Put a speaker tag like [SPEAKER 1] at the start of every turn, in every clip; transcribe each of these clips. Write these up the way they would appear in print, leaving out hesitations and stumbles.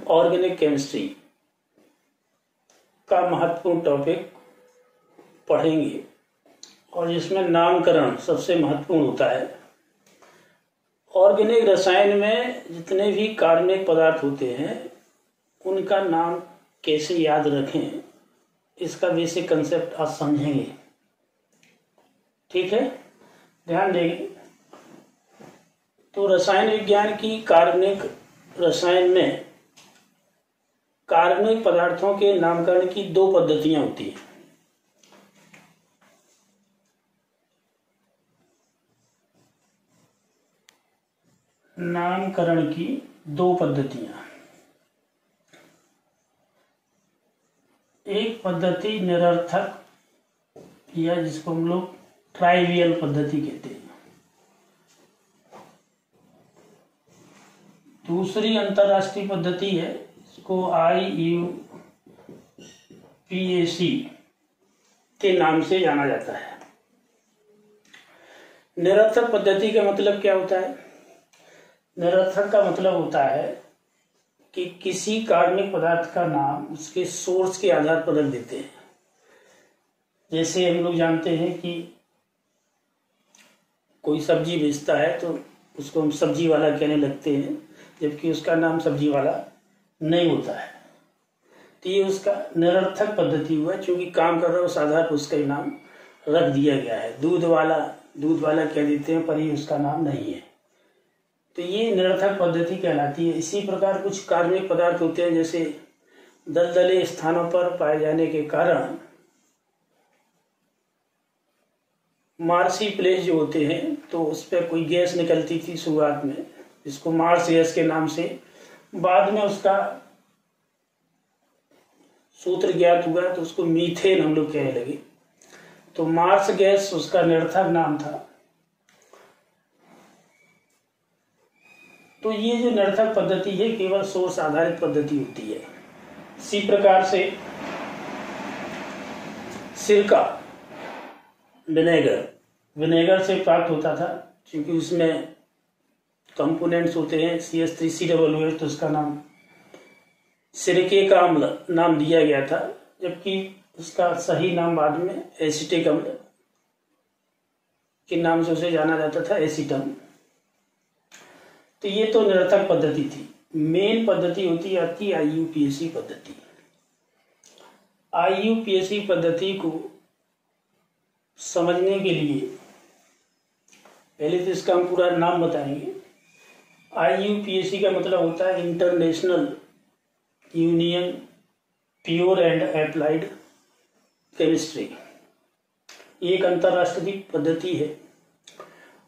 [SPEAKER 1] Organic chemistry का महत्वपूर्ण topic पढ़ेंगे और जिसमें नामकरण सबसे महत्वपूर्ण होता है। ऑर्गेनिक रसायन में जितने भी कार्बनिक पदार्थ होते हैं उनका नाम कैसे याद रखें, इसका बेसिक कंसेप्ट आज समझेंगे। ठीक है, ध्यान देंगे। तो रसायन विज्ञान की कार्बनिक रसायन में कार्बनिक पदार्थों के नामकरण की दो पद्धतियां होती हैं। नामकरण की दो पद्धतियां, एक पद्धति निरर्थक या जिसको हम लोग ट्राइवियल पद्धति कहते हैं, दूसरी अंतरराष्ट्रीय पद्धति है, इसको IUPAC के नाम से जाना जाता है। निरर्थक पद्धति का मतलब क्या होता है? निरर्थक का मतलब होता है कि किसी कार्बनिक पदार्थ का नाम उसके सोर्स के आधार पर रख देते हैं। जैसे हम लोग जानते हैं कि कोई सब्जी बेचता है तो उसको हम सब्जी वाला कहने लगते हैं, जबकि उसका नाम सब्जी वाला नहीं होता है। तो ये उसका निरर्थक पद्धति हुआ, क्योंकि काम कर रहा है उस आधार पर उसका नाम रख दिया गया है। दूध वाला कह देते हैं, पर ये उसका नाम नहीं है, तो ये निरर्थक पद्धति कहलाती है। इसी प्रकार कुछ कार्बनिक पदार्थ होते हैं, जैसे दलदले स्थानों पर पाए जाने के कारण मार्सी प्लेस जो होते हैं, तो उस पर कोई गैस निकलती थी शुरुआत में, जिसको मार्स गैस के नाम से, बाद में उसका सूत्र ज्ञात हुआ तो उसको मीथेन हम लोग कहने लगे। तो मार्स गैस उसका निरर्थक नाम था। तो ये जो निरर्थक पद्धति है केवल सोर्स आधारित पद्धति होती है। इसी प्रकार से सिरका विनेगर से प्राप्त होता था, क्योंकि उसमें कंपोनेंट्स होते हैं CH3COOH, तो उसका नाम सिरके का अम्ल नाम दिया गया था, जबकि उसका सही नाम बाद में एसिटिक अम्ल के नाम से उसे जाना जाता था, एसीटम। तो ये तो निरर्थक पद्धति थी। मेन पद्धति होती है आपकी IUPAC पद्धति। IUPAC पद्धति को समझने के लिए पहले तो इसका हम पूरा नाम बताएंगे। IUPAC का मतलब होता है international union pure and applied chemistry. ये एक अंतरराष्ट्रीय पद्धति है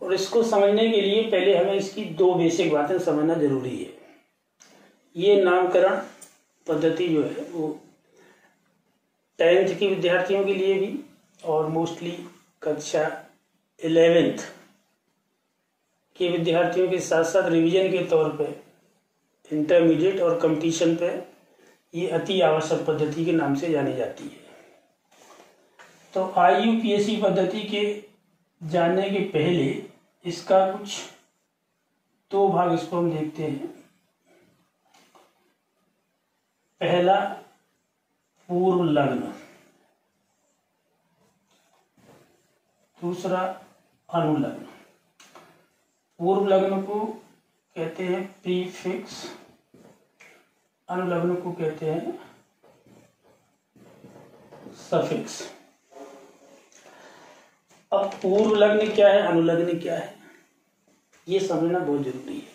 [SPEAKER 1] और इसको समझने के लिए पहले हमें इसकी दो बेसिक बातें समझना जरूरी है। ये नामकरण पद्धति जो है वो 10th के विद्यार्थियों के लिए भी और मोस्टली कक्षा 11th के विद्यार्थियों के साथ साथ रिवीजन के तौर पे इंटरमीडिएट और कंपटीशन पे ये अति आवश्यक पद्धति के नाम से जानी जाती है। तो IUPAC पद्धति के जानने के पहले इसका कुछ दो भाग इसको हम देखते हैं। पहला पूर्व लग्न, दूसरा अनुलग्न। पूर्व लग्न को कहते हैं प्रीफिक्स, अनुलग्न को कहते हैं सफिक्स। अब पूर्व लग्न क्या है, अनुलग्न क्या है, ये समझना बहुत जरूरी है।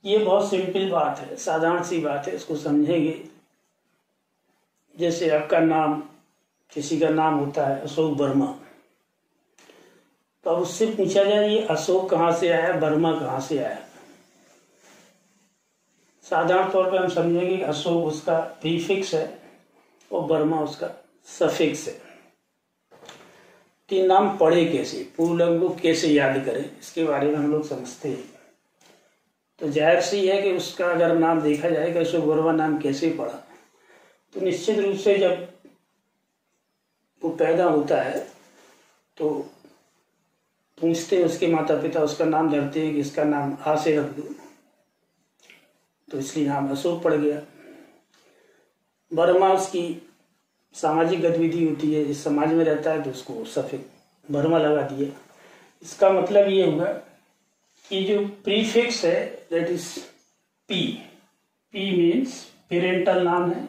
[SPEAKER 1] ये बहुत सिंपल बात है, साधारण सी बात है, इसको समझेंगे। जैसे आपका नाम, किसी का नाम होता है अशोक वर्मा, तो अब उससे पूछा जाए ये अशोक कहाँ से आया, वर्मा कहाँ से आया। साधारण तौर पर हम समझेंगे कि अशोक उसका प्रीफिक्स है और वर्मा उसका सफिक्स है। तीन नाम पढ़े कैसे, पूर्व लग्न को कैसे याद करें, इसके बारे में हम लोग समझते हैं। तो जाहिर सी है कि उसका अगर नाम देखा जाए कि अशोक वर्मा नाम कैसे पढ़ा, तो निश्चित रूप से जब वो पैदा होता है तो पूछते हैं उसके माता पिता, उसका नाम धरते हैं कि इसका नाम आ से रख दो। तो इसलिए नाम अशोक पड़ गया। वर्मा उसकी सामाजिक गतिविधि होती है, जिस समाज में रहता है तो उसको सफिक्स वर्मा लगा दिया। इसका मतलब ये हुआ कि जो प्रीफिक्स है that is P, P means parental नाम है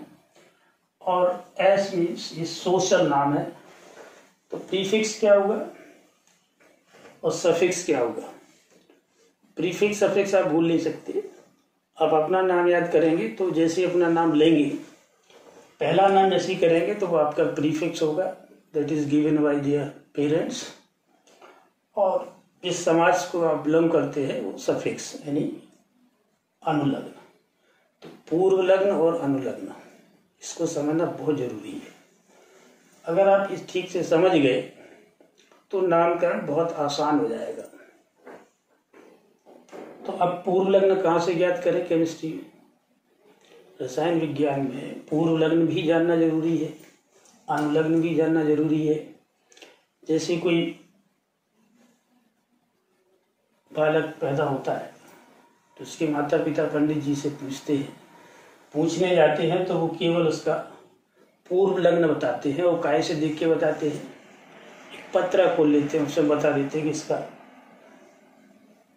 [SPEAKER 1] और एस मीन्स ये सोशल नाम है। तो प्रीफिक्स क्या होगा और सफिक्स क्या होगा? प्रीफिक्स सफिक्स आप भूल नहीं सकते। आप अपना नाम याद करेंगे तो जैसे अपना नाम लेंगे, पहला नाम ऐसे ही करेंगे तो वो आपका प्रीफिक्स होगा that is given by their parents, और जिस समाज को आप बिलोंग करते हैं वो सफिक्स यानी अनुलग्न। तो पूर्व लग्न और अनुलग्न इसको समझना बहुत जरूरी है। अगर आप इस ठीक से समझ गए तो नामकरण बहुत आसान हो जाएगा। तो अब पूर्व लग्न कहाँ से ज्ञात करें? केमिस्ट्री में, रसायन विज्ञान में पूर्व लग्न भी जानना जरूरी है, अनुलग्न भी जानना जरूरी है। जैसे कोई बालक पैदा होता है तो उसके माता पिता पंडित जी से पूछने जाते हैं तो वो केवल उसका पूर्व लग्न बताते हैं। वो काय से देख के बताते हैं, एक पत्रा खोल लेते हैं, उसमें बता देते हैं कि इसका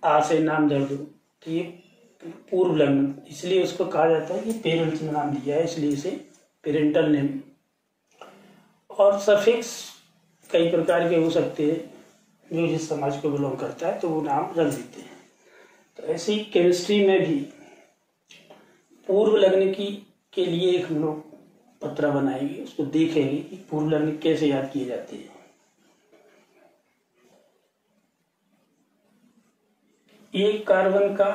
[SPEAKER 1] आ से नाम दे दो, तो ये पूर्व लग्न, इसलिए उसको कहा जाता है कि पेरेंट्स ने नाम दिया है, इसलिए इसे पेरेंटल नेम। और सफिक्स कई प्रकार के हो सकते हैं, जो जिस समाज को बिलोंग करता है तो वो नाम रख देते हैं। तो ऐसे ही केमिस्ट्री में भी पूर्व लग्न के लिए एक हम लोग पत्र बनाएंगे, उसको देखेंगे कि पूर्व लग्न कैसे याद किए जाते हैं। एक कार्बन का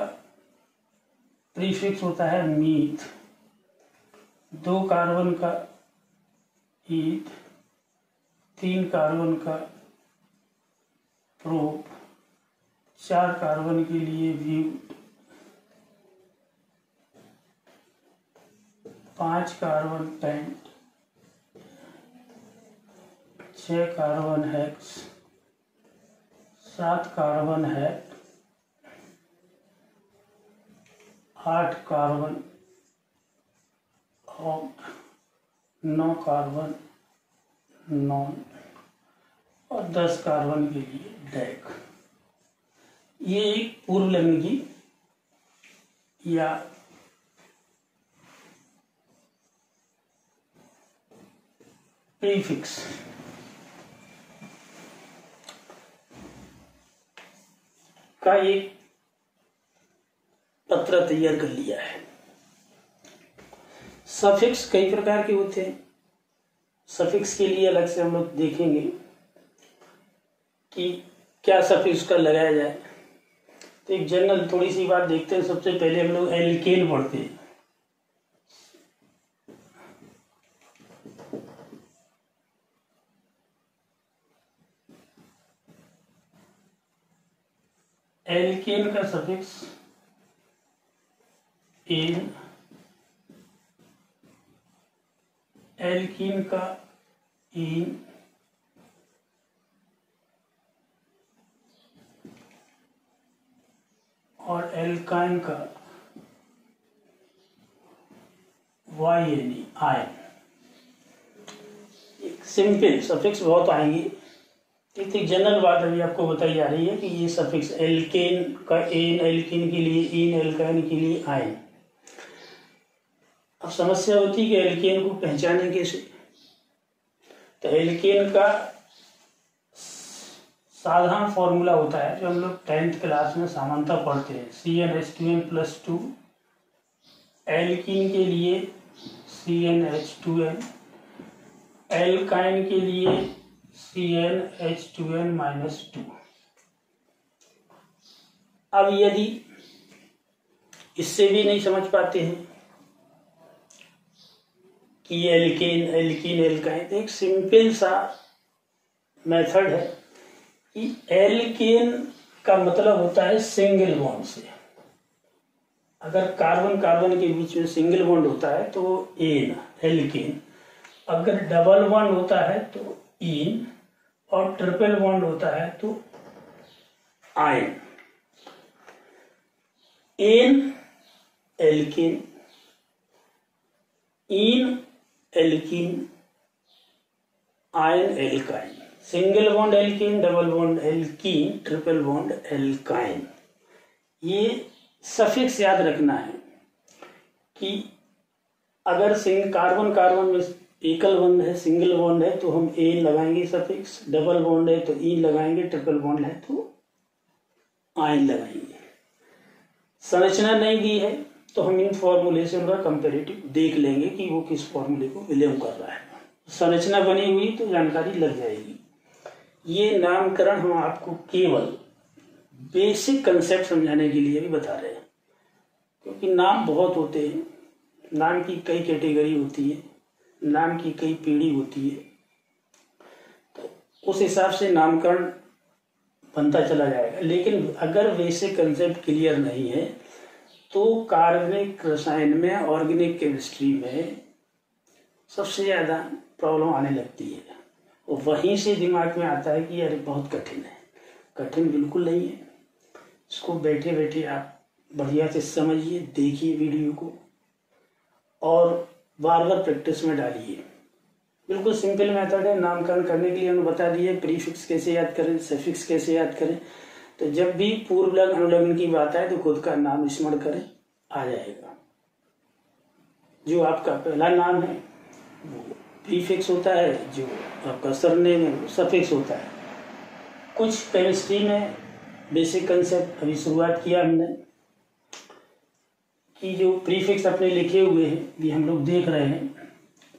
[SPEAKER 1] प्रीफिक्स होता है मीथ, 2 कार्बन का ईथ, 3 कार्बन का प्रोप, 4 कार्बन के लिए but, 5 carbon pent, 6 carbon hex, 7 carbon hept, 8 carbon oct, 9 carbon non और 10 कार्बन के लिए डैक। ये एक पूर्व लग्न की या प्रीफिक्स का एक पत्र तैयार कर लिया है। सफिक्स कई प्रकार के होते हैं। सफिक्स के लिए अलग से हम लोग देखेंगे कि क्या सफिक्स का लगाया जाए। तो एक जनरल थोड़ी सी बात देखते हैं। सबसे पहले हम लोग एल्केन पढ़ते हैं। एल्केन का सफिक्स एन, एल्कीन का इन, और एल्काइन का वाई यानी आयन। एक सिंपल सफिक्स बहुत आएंगे। एक जनरल बात अभी आपको बताई जा रही है कि ये सफिक्स एल्केन का एन, एल्कीन के लिए इन, एल्काइन के लिए आयन। अब समस्या होती है कि एल्केन को पहचाने कैसे। तो एल्केन का साधारण फॉर्मूला होता है जो हम लोग 10th क्लास में सामान्यतः पढ़ते हैं, CnH2n+2। एल्कीन के लिए CnH2n, एल्काइन के लिए CnH2n-2। अब यदि इससे भी नहीं समझ पाते हैं कि ये एल्केन, एल्कीन, एल्काइन, एक सिंपल सा मेथड है कि एल्केन का मतलब होता है सिंगल बॉन्ड से। अगर कार्बन कार्बन के बीच में सिंगल बॉन्ड होता है तो एन, एल्केन। अगर डबल बॉन्ड होता है तो इन, और ट्रिपल बॉन्ड होता है तो yne. Ane alkane, ene alkene, yne alkyne, single bond alkene, double bond alkene, triple bond alkyne. ये सफिक्स याद रखना है कि अगर कार्बन कार्बन में एकल बॉन्ड है, सिंगल बॉन्ड है तो हम ए लगाएंगे सफिक्स, डबल बॉन्ड है तो ई लगाएंगे, ट्रिपल बॉन्ड है तो आयन लगाएंगे। संरचना नहीं दी है तो हम इन फॉर्मूलेशन का कंपेरेटिव देख लेंगे कि वो किस फॉर्मूले को बिलोंग कर रहा है। संरचना बनी हुई तो जानकारी लग जाएगी। ये नामकरण हम आपको केवल बेसिक कंसेप्ट समझाने के लिए भी बता रहे हैं, क्योंकि नाम बहुत होते हैं, नाम की कई कैटेगरी होती है, नाम की कई पीढ़ी होती है, तो उस हिसाब से नामकरण बनता चला जाएगा। लेकिन अगर बेसिक कंसेप्ट क्लियर नहीं है तो कार्बनिक रसायन में, ऑर्गेनिक केमिस्ट्री में सबसे ज़्यादा प्रॉब्लम आने लगती है। और वहीं से दिमाग में आता है कि अरे बहुत कठिन है। कठिन बिल्कुल नहीं है, इसको बैठे बैठे आप बढ़िया से समझिए, देखिए वीडियो को और बार बार प्रैक्टिस में डालिए। बिल्कुल सिंपल मेथड है। नामकरण करने के लिए हमने बता दिए प्रीफिक्स कैसे याद करें, सफिक्स कैसे याद करें। तो जब भी पूर्व लग्न अनुलग्न की बात आए तो खुद का नाम स्मरण करें, आ जाएगा। जो आपका पहला नाम है वो प्रीफिक्स होता है, जो आपका सरनेम है वो सफिक्स होता है। कुछ केमिस्ट्री में बेसिक कंसेप्ट अभी शुरुआत किया हमने कि जो प्रीफिक्स अपने लिखे हुए हैं भी हम लोग देख रहे हैं,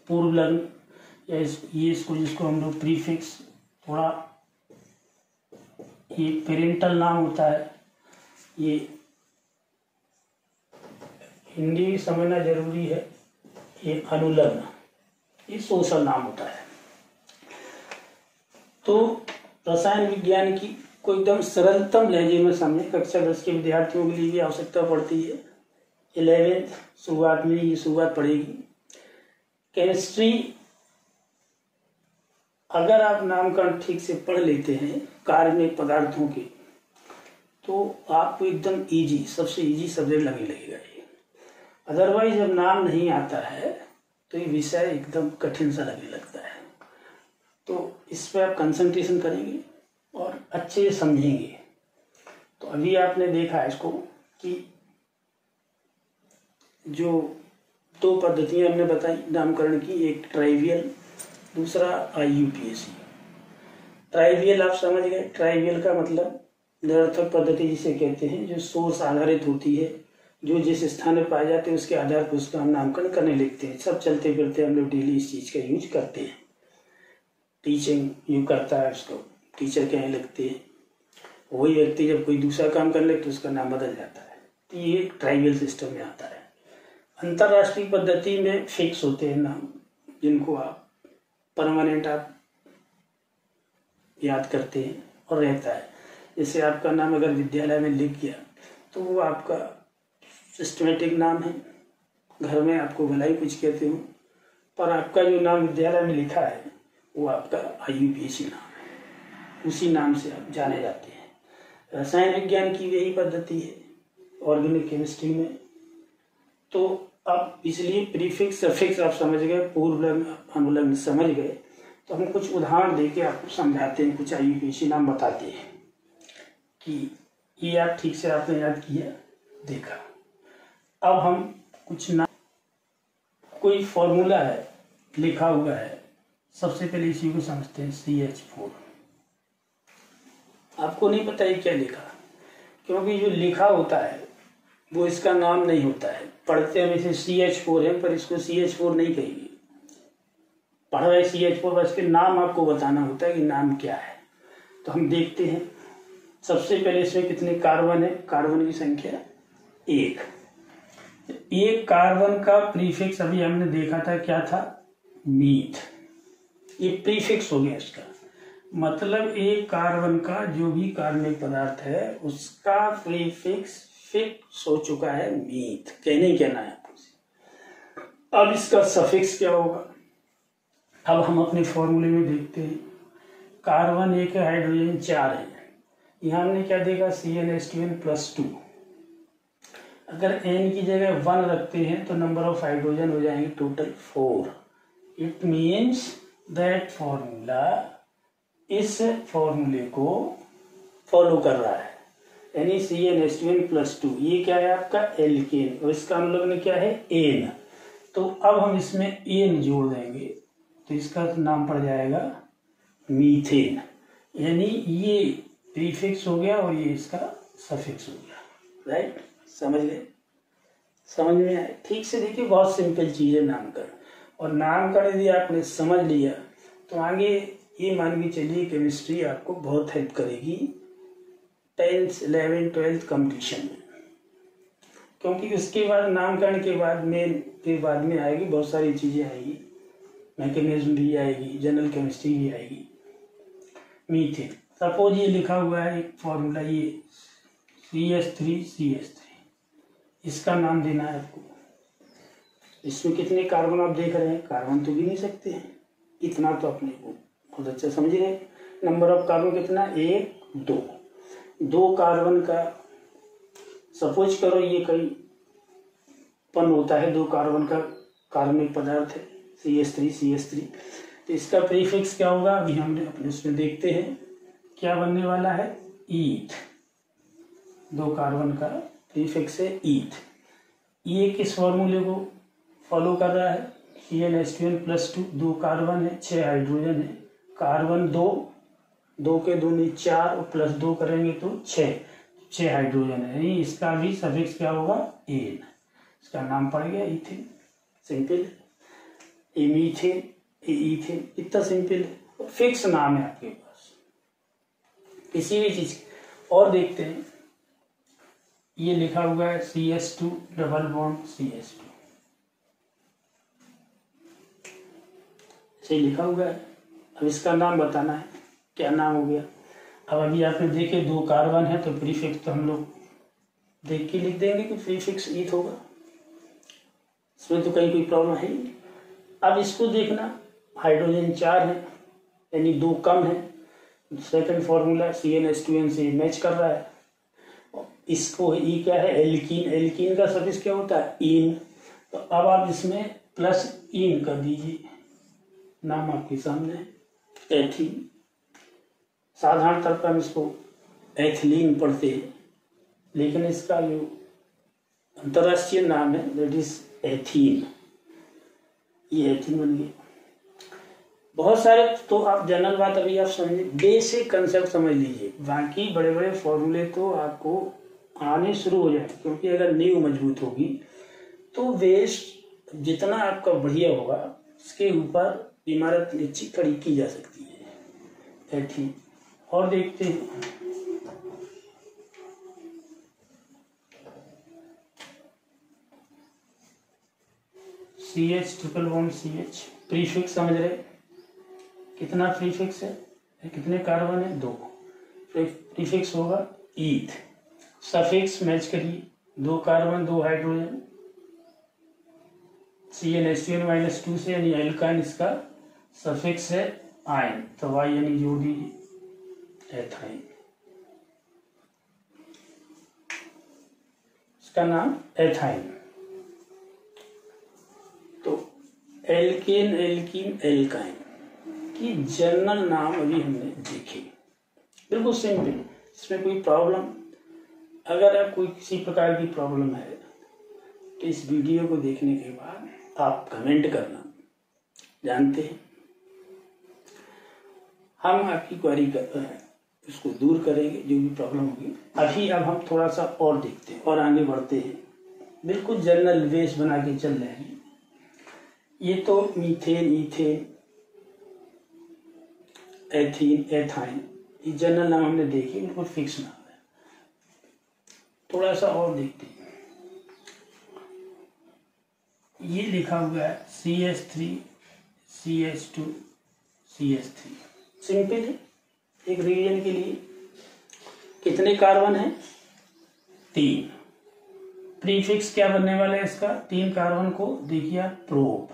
[SPEAKER 1] पूर्व लग्न या ये इसको जिसको हम लोग प्रीफिक्स, थोड़ा ये पेरेंटल नाम होता है, ये हिंदी भी समझना जरूरी है। ये अनुलग्न, ये सोशल नाम होता है। तो रसायन विज्ञान की कोई एकदम सरलतम लहजे में समझे, कक्षा 10 के विद्यार्थियों के लिए भी आवश्यकता पड़ती है। 11th शुरुआत में ये शुरुआत पड़ेगी। केमिस्ट्री अगर आप नामकरण ठीक से पढ़ लेते हैं कार्बनिक पदार्थों के, तो आपको एकदम इजी, सबसे इजी सब्जेक्ट लगने लगेगा ये। अदरवाइज जब नाम नहीं आता है तो ये विषय एकदम कठिन सा लगने लगता है। तो इस पर आप कंसंट्रेशन करेंगे और अच्छे से समझेंगे। तो अभी आपने देखा इसको कि जो दो पद्धतियां हमने बताई नामकरण की, एक ट्राइवियल, दूसरा IUPAC। ट्राइवियल आप समझ गए। ट्राइवियल का मतलब निरर्थक पद्धति जिसे कहते हैं, जो सोर्स आधारित होती है, जो जिस स्थान में पाए जाते हैं उसके आधार पर उसका हम नामकरण करने लगते हैं। सब चलते फिरते हम लोग डेली इस चीज़ का यूज करते हैं। टीचिंग यू करता है, उसको टीचर कहने लगते हैं। वही व्यक्ति जब कोई दूसरा काम करने लगता है तो उसका नाम बदल जाता है। तो ये ट्राइवियल सिस्टम में आता है। अंतर्राष्ट्रीय पद्धति में फिक्स होते हैं नाम, जिनको आप परमानेंट आप याद करते हैं और रहता है। जैसे आपका नाम अगर विद्यालय में लिख गया तो वो आपका सिस्टमेटिक नाम है। घर में आपको भला ही कुछ कहते हो, पर आपका जो नाम विद्यालय में लिखा है वो आपका IUPAC नाम है। उसी नाम से आप जाने जाते हैं। रसायन विज्ञान की यही पद्धति है, ऑर्गेनिक केमिस्ट्री में। तो अब इसलिए प्रीफिक्स सफिक्स आप समझ गए, पूर्व लग्न अनुलग्न समझ गए, तो हम कुछ उदाहरण देके आपको समझाते हैं, कुछ IUPAC नाम बताते हैं कि ये आप ठीक से आपने याद किया, देखा। अब हम कुछ नाम, कोई फॉर्मूला है लिखा हुआ है, सबसे पहले इसी को समझते हैं, CH4। आपको नहीं पता ये क्या लिखा, क्योंकि जो लिखा होता है वो इसका नाम नहीं होता है। पढ़ते हम इसे CH4 है, पर इसको CH4 नहीं कहेंगे। पढ़ रहे CH4, बस के नाम आपको बताना होता है कि नाम क्या है। तो हम देखते हैं, सबसे पहले इसमें कितने कार्बन है। कार्बन की संख्या 1। एक कार्बन का प्रीफिक्स अभी हमने देखा था, क्या था, मीथ। ये प्रीफिक्स हो गया इसका मतलब। एक कार्बन का जो भी कार्बनिक पदार्थ है उसका प्रीफिक्स फिक्स हो चुका है, मीथ। कहने कहना है आपको। अब इसका सफिक्स क्या होगा, अब हम अपने फॉर्मूले में देखते हैं। कार्बन 1 है, हाइड्रोजन 4 है। यहाँ हमने क्या देखा, CnH2n+2। अगर n की जगह 1 रखते हैं तो नंबर ऑफ हाइड्रोजन हो जाएंगे total 4। It means that formula इस फॉर्मूले को फॉलो कर रहा है, यानी CnH2n+2 ये क्या है आपका एल्केन, और इसका हम लोग ने क्या है एन। तो अब हम इसमें एन जोड़ देंगे तो इसका नाम पड़ जाएगा मीथेन, यानी ये प्रीफिक्स हो गया और ये इसका सफिक्स हो गया। राइट, समझ में आए? ठीक से देखिए, बहुत सिंपल चीज़ है नामकरण, और नामकरण यदि आपने समझ लिया तो आगे ये मान के चलिए केमिस्ट्री आपको बहुत हेल्प करेगी 10th 11th 12th कंपटीशन में, क्योंकि उसके बाद नामकरण के बाद में आएगी बहुत सारी चीज़ें आएगी, मैकेनिज्म भी आएगी, जनरल केमिस्ट्री भी आएगी। मीथेन, सपोज ये लिखा हुआ है एक फॉर्मूला, ये CH3CH3, इसका नाम देना है आपको। इसमें कितने कार्बन आप देख रहे हैं, कार्बन तो भी नहीं सकते हैं, इतना तो अपने को बहुत अच्छा समझ रहे। नंबर ऑफ कार्बन कितना, 1 2 कार्बन का, सपोज करो ये कई पन होता है 2 कार्बन का कार्बनिक पदार्थ है CH3 तो इसका प्रीफिक्स क्या होगा, अभी हमने अपने उसमें देखते हैं क्या बनने वाला है, ईथ। 2 कार्बन का प्रीफिक्स है ईथ। ये किस फॉर्मूले को फॉलो कर रहा है, CnH2n+2, 2 कार्बन है 6 हाइड्रोजन है, कार्बन 2 के 2 में 4 और +2 करेंगे तो 6 हाइड्रोजन है, यानी इसका भी सफिक्स क्या होगा, एन। इसका नाम पड़ गया इथेन। सिंपल, ये मीथेन, ये इथेन, इतना सिंपल है। फिक्स नाम है आपके पास किसी भी चीज। और देखते हैं, ये लिखा हुआ है CH2 डबल बॉन्ड CH2, सही लिखा हुआ है। अब इसका नाम बताना है, क्या नाम हो गया। अब अभी आपने देखे 2 कार्बन है तो प्रीफिक्स तो हम लोग देख के लिख देंगे कि प्रीफिक्स ईथ होगा, इसमें तो कहीं कोई प्रॉब्लम है ही। अब इसको देखना, हाइड्रोजन 4 है यानी 2 कम है, सेकंड फॉर्मूला CnH2n से मैच कर रहा है। इसको ये क्या है, एल्कीन। एल्कीन का सफिक्स क्या होता है, इन। तो अब आप इसमें प्लस इन कर दीजिए, नाम आपके सामने एथीन। साधारण तौर पर हम इसको एथिलीन पढ़ते हैं, लेकिन इसका जो अंतर्राष्ट्रीय नाम है दैट इज एथीन। ये एथीन बन गया। बहुत सारे तो आप जनरल बात अभी आप समझिए, बेसिक कंसेप्ट समझ लीजिए, बाकी बड़े बड़े फॉर्मूले तो आपको आने शुरू हो जाए, क्योंकि अगर नींव मजबूत होगी तो वेस्ट जितना आपका बढ़िया होगा उसके ऊपर इमारत अच्छी खड़ी की जा सकती है। एथीन। और देखते हैं, CH triple bond CH, prefix समझ रहे, कितना प्रीफिक्स है, कितने कार्बन है, 2, प्रीफिक्स होगा ईथ। सफिक्स मैच करिए, 2 कार्बन 2 हाइड्रोजन, CnH2n-2 से यानी एल्काइन, इसका सफिक्स है आयन, तो वाई यानी जोड़ दीजिए एथाइन, इसका नाम एथाइन। तो एल्केन, एल्कीन, एल्काइन की जनरल नाम अभी हमने देखे, बिल्कुल सिंपल, इसमें कोई प्रॉब्लम, अगर आप कोई किसी प्रकार की प्रॉब्लम है तो इस वीडियो को देखने के बाद आप कमेंट करना, जानते हैं हम आपकी क्वेरी करते हैं, उसको दूर करेंगे जो भी प्रॉब्लम होगी। अभी अब हम थोड़ा सा और देखते हैं और आगे बढ़ते हैं, बिल्कुल जनरल बेस बना के चल रहे हैं। ये तो मीथेन, ईथेन, एथीन, एथाइन, ये जनरल नाम हमने देखे, बिल्कुल फिक्स नाम है। थोड़ा सा और देखते हैं, ये लिखा हुआ है CH3 CH2 CH3, सिंपल है। एक रिवीजन के लिए कितने कार्बन है, 3। प्रीफिक्स क्या बनने वाला है इसका, 3 कार्बन को देखिए आप प्रोप।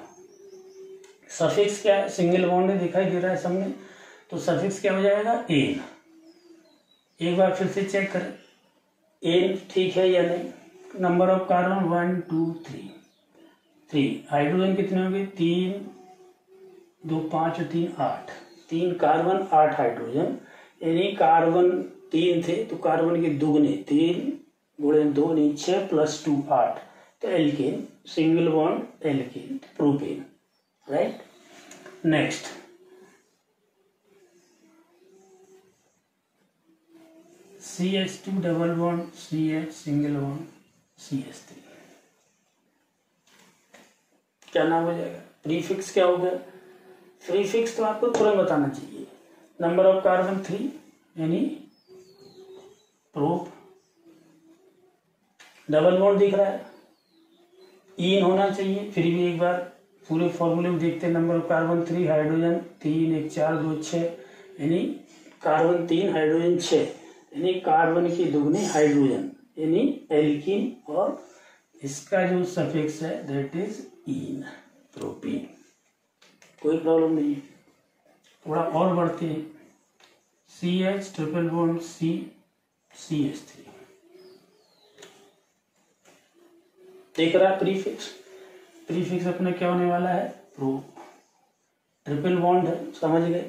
[SPEAKER 1] सफिक्स क्या है, सिंगल बॉन्ड में दिखाई दे रहा है सामने, तो सफिक्स क्या हो जाएगा, एन। एक बार फिर से चेक करें एन ठीक है या नहीं। नंबर ऑफ कार्बन 1 2 3 3 हाइड्रोजन कितने होंगे 3 2 5 और 3 8 3 कार्बन 8 हाइड्रोजन यानी कार्बन 3 थे तो कार्बन के दुगने 3 गुणे 2 नहीं 6 + 2 8 तो alkane single bond alkane propane right. Next CH2 double bond CH single bond CH3 क्या नाम हो जाएगा प्रीफिक्स क्या होगा प्रीफिक्स तो आपको तुरंत बताना चाहिए। नंबर ऑफ कार्बन 3 यानी प्रोप डबल बॉन्ड दिख रहा है इन होना चाहिए फिर भी एक बार पूरे फॉर्मूले में देखते हैं। नंबर ऑफ कार्बन 3 हाइड्रोजन 3 1 4 2 6 यानी कार्बन 3 हाइड्रोजन 6 यानी कार्बन के दुगने हाइड्रोजन यानी एल्कीन और इसका जो सफिक्स है दैट इज इन प्रोपीन। कोई प्रॉब्लम नहीं है। थोड़ा और बढ़ते हैं CH triple bond C CH3 देख रहा है प्रीफिक्स अपना क्या होने वाला है प्रोप ट्रिपल बॉन्ड है समझ गए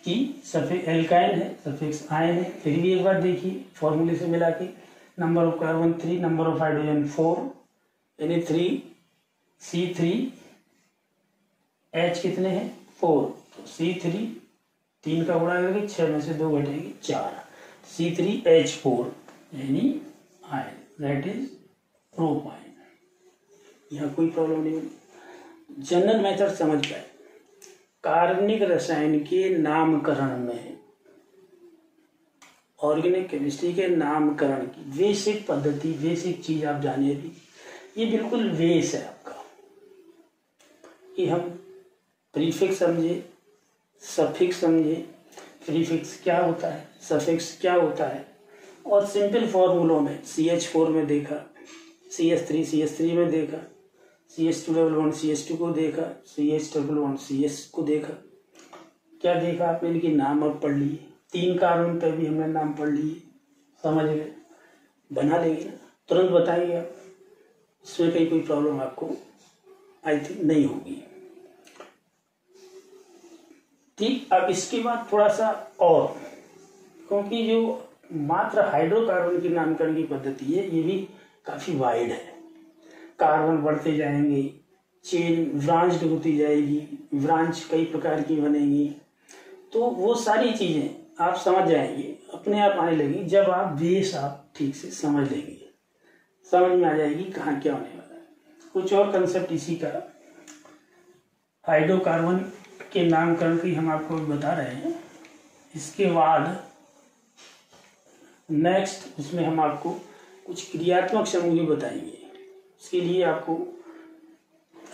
[SPEAKER 1] कि सफिक्स एल्काइन है सफिक्स आयन है। फिर भी एक बार देखिए फॉर्मूले से मिला के number of carbon 3 number of hydrogen 4 यानी 3 C3 H कितने हैं 4 तो C3 3 का गुणा करके 6 में से 2 घटेगी 4 C3H4 यानी ion that is prop ion. यहाँ कोई प्रॉब्लम नहीं होगी। जनरल मेथड समझ पाए कार्बनिक रसायन के नामकरण में ऑर्गेनिक केमिस्ट्री के नामकरण की बेसिक पद्धति बेसिक चीज आप जानिए भी ये बिल्कुल बेस है आपका कि हम प्रीफिक्स समझे सफिक्स समझे प्रीफिक्स क्या होता है सफिक्स क्या होता है और सिंपल फॉर्मूलों में CH4 में देखा CH3 में देखा CH2 डबल बॉन्ड CH2 को देखा CH ट्रिपल बॉन्ड CS को देखा क्या देखा आपने इनके नाम अब पढ़ लिए 3 कार्बन पे भी हमने नाम पढ़ लिए समझ गए बना लेंगे ना तुरंत बताएंगे आप इसमें कहीं कोई प्रॉब्लम आपको आई थिंक नहीं होगी। ठीक अब इसके बाद थोड़ा सा और क्योंकि जो मात्र हाइड्रोकार्बन के नामकरण की पद्धति है ये भी काफी वाइड है कार्बन बढ़ते जाएंगे चेन ब्रांच होती जाएगी ब्रांच कई प्रकार की बनेगी तो वो सारी चीजें आप समझ जाएंगे अपने आप आने लगेगी जब आप बेस आप ठीक से समझ लेंगे समझ में आ जाएगी कहाँ क्या होने वाला है। कुछ और कंसेप्ट इसी का हाइड्रोकार्बन के नामकरण की हम आपको बता रहे हैं। इसके बाद नेक्स्ट उसमें हम आपको कुछ क्रियात्मक समूह भी बताएंगे। इसके लिए आपको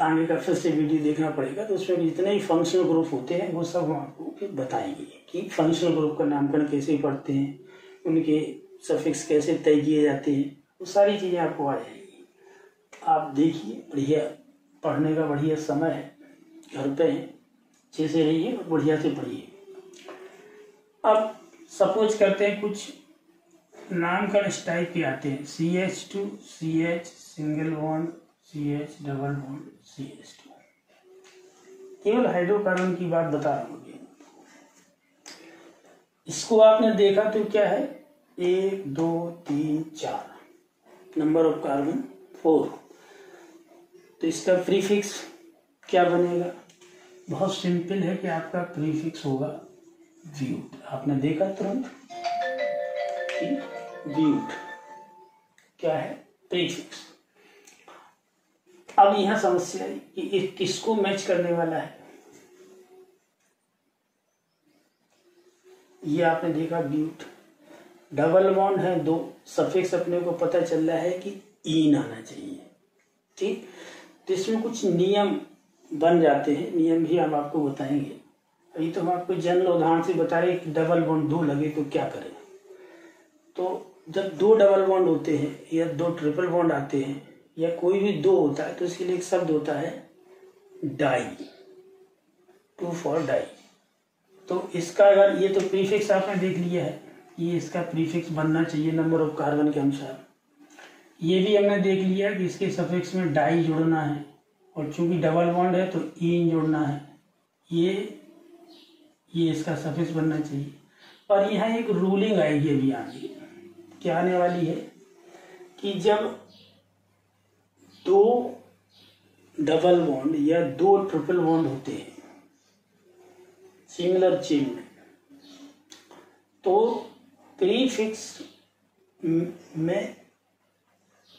[SPEAKER 1] आगे का फिर से वीडियो देखना पड़ेगा तो उसमें जितने भी फंक्शनल ग्रुप होते हैं वो सब हम आपको फिर बताएंगे कि फंक्शनल ग्रुप का नामकरण कैसे पढ़ते हैं उनके सफिक्स कैसे तय किए जाते हैं वो सारी चीज़ें आपको आ जाएगी। आप देखिए बढ़िया पढ़ने का बढ़िया समय है घर पे हैं अच्छे से रहिए और बढ़िया से पढ़िए। अब सपोज करते हैं कुछ नामकरण इस टाइप के आते हैं CH2 CH single bond CH double bond CH2 केवल हाइड्रोकार्बन की बात बता रहा हूँ। इसको आपने देखा तो क्या है 1 2 3 4 नंबर ऑफ कार्बन 4 तो इसका प्रीफिक्स क्या बनेगा बहुत सिंपल है कि आपका प्रीफिक्स होगा ब्यूट। आपने देखा तुरंत ब्यूट क्या है प्रीफिक्स। अब यहां समस्या है कि किसको मैच करने वाला है। ये आपने देखा ब्यूट डबल बॉन्ड है 2 सफिक्स अपने को पता चल रहा है कि ईन आना चाहिए ठीक। तो इसमें कुछ नियम बन जाते हैं नियम भी हम आपको बताएंगे। अभी तो हम आपको जनरल उदाहरण से बता रहे कि डबल बॉन्ड 2 लगे तो क्या करें। तो जब 2 डबल बॉन्ड होते हैं या 2 ट्रिपल बॉन्ड आते हैं या कोई भी 2 होता है तो इसके लिए एक शब्द होता है डाई 2 फॉर डाई। तो इसका अगर ये तो प्रीफिक्स आपने देख लिया है ये इसका प्रीफिक्स बनना चाहिए नंबर ऑफ कार्बन के अनुसार ये भी हमने देख लिया कि इसके सफिक्स में डाई जोड़ना है, और चूंकि डबल बॉन्ड है तो इन जोड़ना है। ये इसका सफिक्स बनना चाहिए। और यहाँ एक रूलिंग आएगी अभी आगे, क्या आने वाली है कि जब दो डबल बॉन्ड या दो ट्रिपल बॉन्ड होते हैं सिमिलर चेन में, तो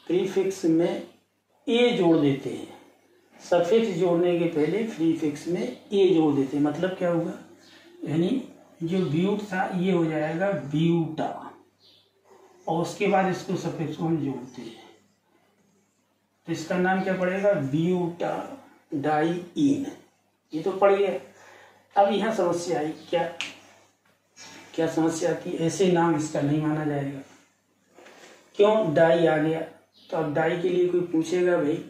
[SPEAKER 1] प्रीफिक्स में ए जोड़ देते हैं। सफिक्स जोड़ने के पहले प्रीफिक्स में ए जोड़ देते हैं। मतलब क्या होगा, यानी जो ब्यूट था ये हो जाएगा ब्यूटा, और उसके बाद इसको सफिक्स को हम जोड़ते हैं तो इसका नाम क्या पड़ेगा, ब्यूटा डाइईन। ये तो पड़ गया। अब यहाँ समस्या आई, क्या समस्या आती है, ऐसे नाम इसका नहीं माना जाएगा। क्यों, डाई आ गया। तो अब डाई के लिए कोई पूछेगा भाई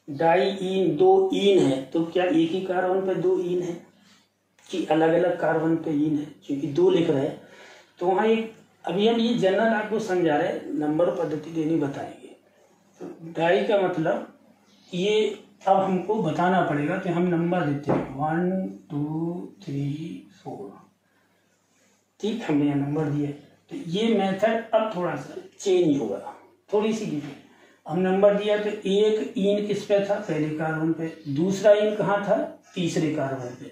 [SPEAKER 1] डाइईन, दो ईन है तो क्या एक ही कार्बन पे दो ईन है कि अलग अलग कार्बन पे ईन है, क्योंकि दो लिख रहे हैं। तो वहाँ एक, अभी हम ये जनरल आपको समझा रहे हैं, नंबर पद्धति देनी बताएंगे। तो डाई का मतलब ये अब हमको बताना पड़ेगा। तो हम नंबर देते हैं 1 2 3 4, ठीक, हमने यहाँ नंबर दिया। तो ये मेथड अब थोड़ा सा चेंज होगा, थोड़ी सी चीजें। हम नंबर दिया तो एक ईन किस पे था, पहले कार्बन पे, दूसरा ईन कहाँ था, तीसरे कार्बन पे।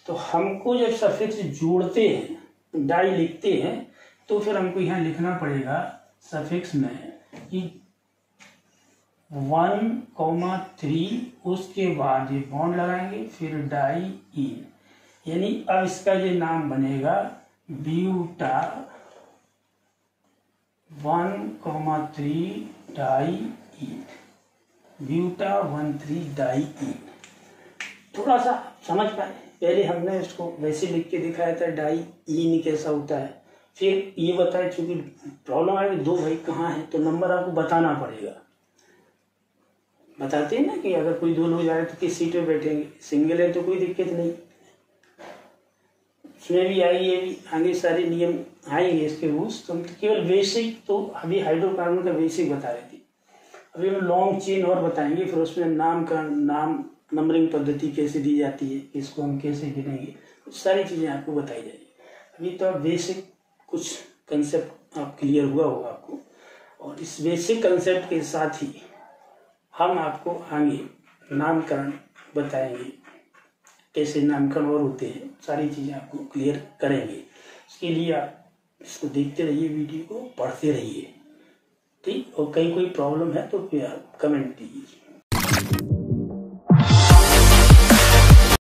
[SPEAKER 1] तो हमको जब सफिक्स जोड़ते हैं, डाई लिखते हैं, तो फिर हमको यहाँ लिखना पड़ेगा सफिक्स में कि 1,3, उसके बाद ये बॉन्ड लगाएंगे, फिर डाई ईन, यानी अब इसका ये नाम बनेगा ब्यूटा 1,3 डाइईन, ब्यूटा 1,3 डाइईन। थोड़ा सा समझ पाए, पहले हमने इसको वैसे लिख के दिखाया था डाइईन कैसा होता है, फिर ये बताया चूंकि प्रॉब्लम आएगी दो भाई कहाँ है, तो नंबर आपको बताना पड़ेगा। बताते हैं ना कि अगर कोई दो लोग जाए तो किस सीट पे बैठेंगे, सिंगल है तो कोई दिक्कत नहीं, इसमें भी आएगी, ये भी आगे सारे नियम आएंगे इसके रूल्स। तो केवल बेसिक, तो अभी हाइड्रोकार्बन का बेसिक बता रहे थे। अभी हम लॉन्ग चेन और बताएंगे, फिर उसमें नाम नंबरिंग पद्धति कैसे दी जाती है, इसको हम कैसे गिनेंगे, कुछ सारी चीज़ें आपको बताई जाएगी। अभी तो आप बेसिक कुछ कंसेप्ट आप क्लियर हुआ होगा आपको, और इस बेसिक कंसेप्ट के साथ ही हम आपको आगे नामकरण बताएंगे, कैसे नामकरण और होते हैं, सारी चीज़ें आपको क्लियर करेंगे। इसके लिए आप इसको देखते रहिए, वीडियो को पढ़ते रहिए, ठीक। और कहीं कोई प्रॉब्लम है तो फिर आप कमेंट कीजिए।